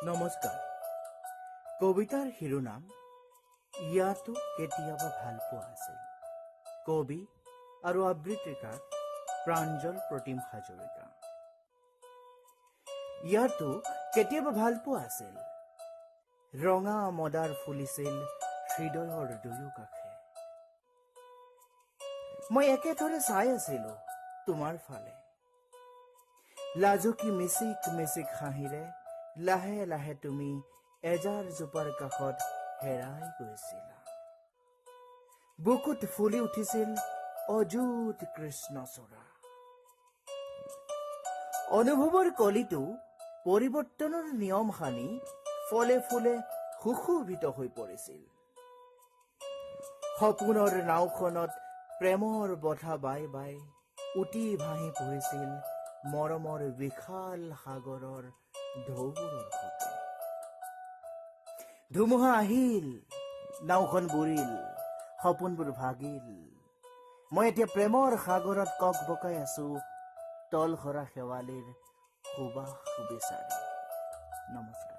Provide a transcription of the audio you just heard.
নমস্কাৰ। কবিতাৰ শিৰোনাম ইয়াতো কেতিয়াবা ভাল পোৱা আছিল। কবি আৰু আবৃত্তিকাৰ প্ৰাঞ্জল প্ৰতিম হাজৰিকা। ইয়াতো কেতিয়াবা ভাল পোৱা আছিল, ৰঙা মদাৰ ফুলিছিল হৃদয়ৰ দুয়ো কাষে। মই একেথৰে চাই আছিলো তোমাৰ ফালে, লাজুকী মিচিক মিচিক হাঁহিৰে লাহে লাহে তুমি এজাৰ জোপাৰ কাষত হেৰাই গৈছিলা। বুকুত ফুলি উঠিছিল অযুত কৃষ্ণচূড়া। অনুভৱৰ কলিটো পৰিৱৰ্তনৰ নিয়ম সানি ফলে ফুলে সুশোভিত হৈ পৰিছিল। সপোনৰ নাওখনত প্ৰেমৰ বঠা বাই বাই উটি ভাঁহি পৰিছিল মৰমৰ বিশাল সাগৰৰ ঢৌৰ সতে। ধুমুহা আহিল, নাওখন বুৰিল, সপোনবোৰ ভাগিল। মই এতিয়া প্ৰেমৰ সাগৰত কক বকাই আছো তল সৰা শেৱালিৰ সুবাস বিচাৰি। নমস্কাৰ।